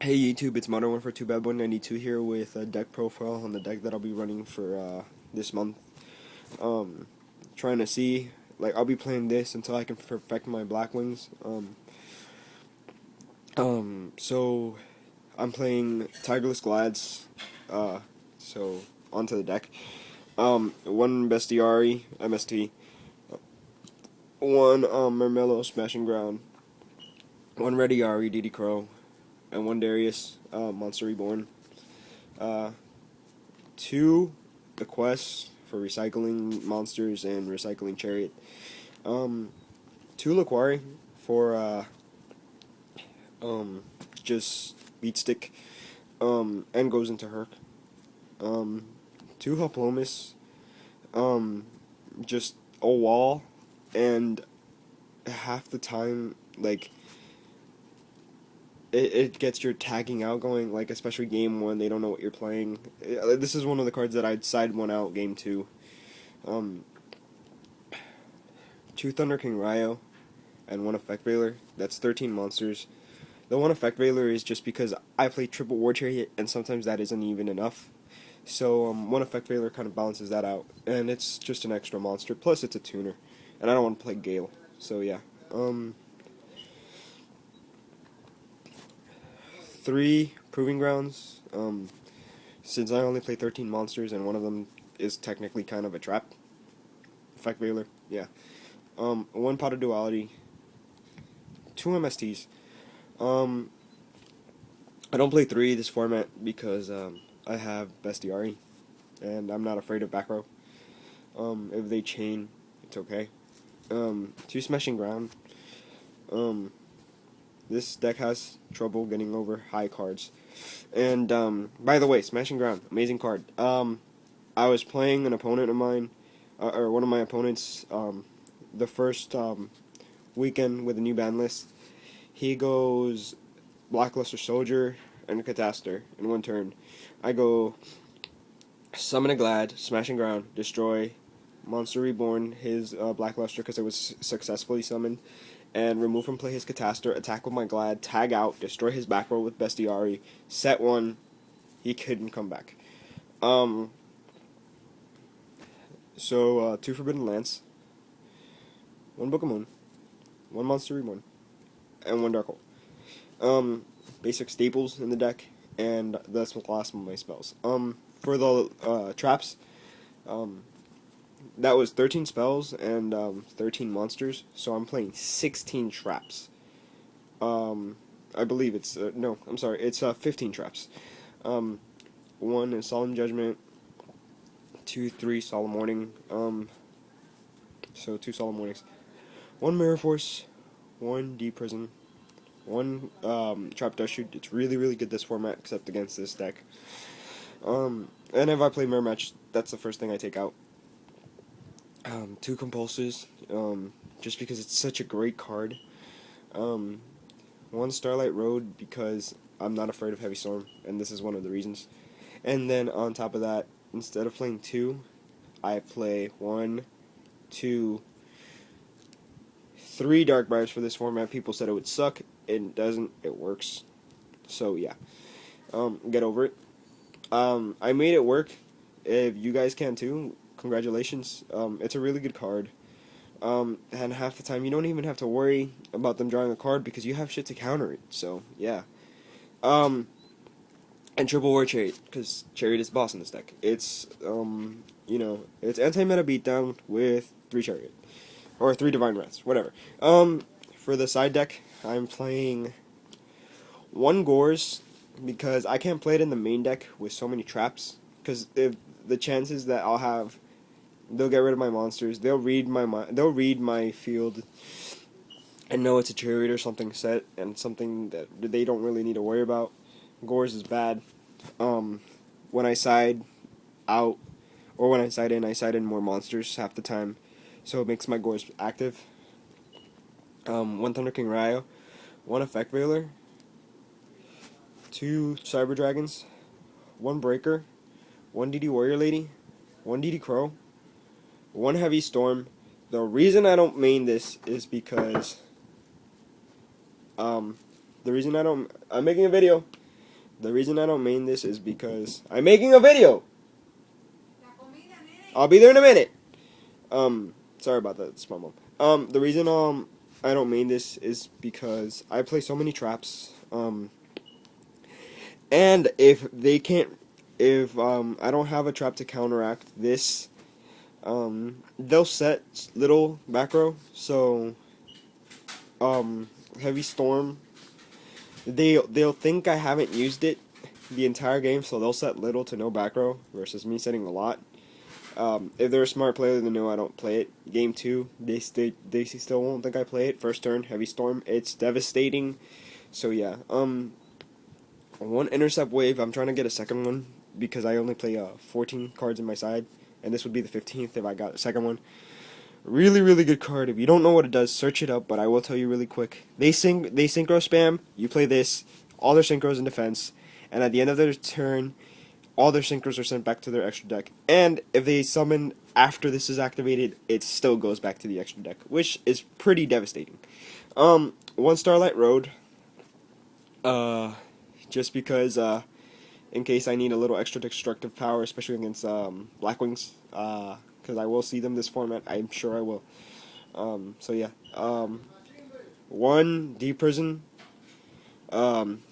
Hey YouTube, it's Modern142Bad192 here with a deck profile on the deck that I'll be running for this month. Um, Trying to see, like, I'll be playing this until I can perfect my black wings. So I'm playing Tigerless Glads. Uh, so onto the deck. One Bestiari MST, one Mermello Smashing Ground, one Rediari DD Crow, and one Darius Monster Reborn. Uh, Two, the quest for recycling monsters and recycling chariot. Um, Two Laquari for um, just beat stick. And goes into Herc. Um, Two Hoplomus. Um, just a wall, and half the time, like it gets your tagging out going. Like especially game one, they don't know what you're playing. This is one of the cards that I'd side one out game two. Um, Two Thunder King Ryo and one Effect Veiler. That's 13 monsters. The one Effect Veiler is just because I play triple War Chariot, and sometimes that isn't even enough. So one Effect Veiler kind of balances that out, and it's just an extra monster. Plus, it's a tuner, and I don't want to play Gale. So yeah. Three Proving Grounds. Since I only play 13 monsters, and one of them is technically kind of a trap. Effect Veiler, yeah. One Pot of Duality. Two MSTs. Um, I don't play three this format because I have Bestiari, and I'm not afraid of back row. If they chain, it's okay. Two Smashing Ground. Um, this deck has trouble getting over high cards. And by the way, Smashing Ground, amazing card. I was playing an opponent of mine, or one of my opponents, the first weekend with a new ban list. He goes Blackluster Soldier and Catastor in one turn. I go Summon a Glad, Smashing Ground, Destroy, Monster Reborn, his Blackluster because it was successfully summoned, and remove from play his Catastor, attack with my Glad, tag out, destroy his back row with Bestiari, set one, he couldn't come back. Um, Two Forbidden Lance, one Book of Moon, one Monster Reborn, and one Dark Hole. Basic staples in the deck, and that's the last of my spells. For the traps, that was 13 spells and 13 monsters, so I'm playing 16 traps. I believe it's no, I'm sorry, it's 15 traps. One is Solemn Judgment, 2, 3 Solemn Warning. So 2 Solemn Warnings. One Mirror Force, one Deep Prison, one Trap Dust Shoot. It's really, really good this format, except against this deck. And if I play Mirror Match, that's the first thing I take out. Two Compulsors, just because it's such a great card. One Starlight Road, because I'm not afraid of Heavy Storm, and this is one of the reasons. And then on top of that, instead of playing two, I play one, two, three Dark Briars for this format. People said it would suck. It doesn't. It works. So yeah, get over it. I made it work. If you guys can too, congratulations. It's a really good card. And half the time you don't even have to worry about them drawing a card because you have shit to counter it. So yeah. And Triple War Chariot, because Chariot is the boss in this deck. It's it's anti-meta beatdown with 3 Chariot. Or 3 Divine Wraths, whatever. For the side deck, I'm playing 1 Gores, because I can't play it in the main deck with so many traps. Because if the chances that they'll get rid of my monsters, they'll read my field, and know it's a Chariot or something set, and something that they don't really need to worry about. Gores is bad. When I side out, or when I side in more monsters half the time, so it makes my Gores active. One Thunder King Ryo, one Effect Veiler, 2 Cyber Dragons, 1 Breaker, 1 DD Warrior Lady, 1 DD Crow, 1 Heavy Storm. The reason I don't main this is because I'm making a video. The reason I don't main this is because I'm making a video. I'll be there in a minute. Sorry about that, it's my mom. The reason I don't main this is because I play so many traps. And if they can't, if I don't have a trap to counteract this, they'll set little back row. So heavy storm. They'll think I haven't used it the entire game, so they'll set little to no back row versus me setting a lot. If they're a smart player, they know I don't play it. Game 2, they still won't think I play it. First turn, heavy storm, it's devastating. So yeah, one intercept wave. I'm trying to get a second one because I only play 14 cards in my side, and this would be the 15th if I got a second one. Really, really good card. If you don't know what it does, search it up. But I will tell you really quick. They synchro spam. You play this. All their synchros in defense, and at the end of their turn, all their synchros are sent back to their extra deck. And if they summon after this is activated, it still goes back to the extra deck, which is pretty devastating. One Starlight Road. Just because in case I need a little extra destructive power, especially against Blackwings, because I will see them this format. I'm sure I will. So yeah. One Deep Prison.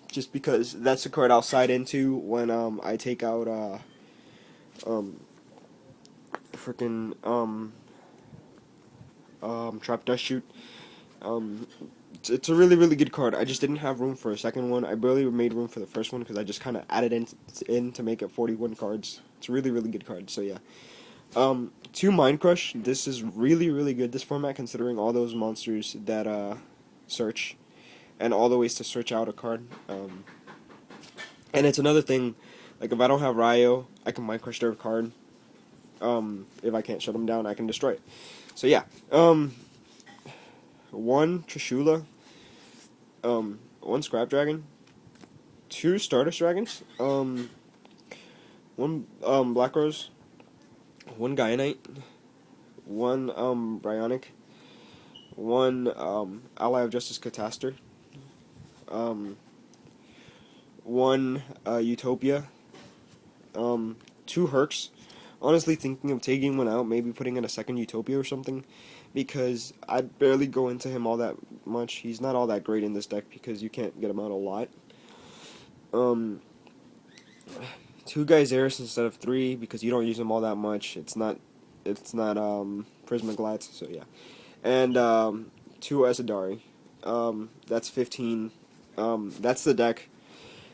Just because that's the card I'll side into when I take out Trap Dust Shoot. It's a really, really good card. I just didn't have room for a second one. I barely made room for the first one because I just kind of added in to make it 41 cards. It's a really, really good card. So yeah. 2 Mind Crush. This is really, really good, this format, considering all those monsters that search and all the ways to search out a card. And it's another thing, like if I don't have Ryo, I can Mind Crush their card. If I can't shut them down, I can destroy it. So yeah. 1 Trishula. 1 Scrap Dragon. 2 Stardust Dragons. 1 Black Rose. 1 Gaianite. 1 Bryonic. 1 Ally of Justice Catastor. 1 Utopia. 2 Hercs. Honestly thinking of taking one out, maybe putting in a second Utopia or something, because I barely go into him all that much. He's not all that great in this deck because you can't get him out a lot. 2 Geyseris instead of 3 because you don't use him all that much. It's not Prismaglads, so yeah. And 2 Esadari. That's 15. That's the deck.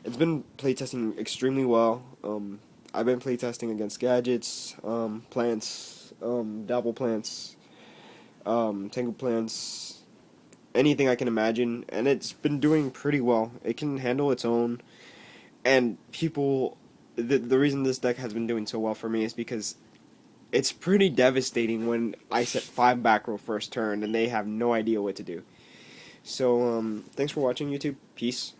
It's been playtesting extremely well. I've been playtesting against gadgets, plants, dabble plants, tangle plants, anything I can imagine, and it's been doing pretty well. It can handle its own, and people, the reason this deck has been doing so well for me is because it's pretty devastating when I set 5 back row first turn and they have no idea what to do. So, thanks for watching, YouTube. Peace.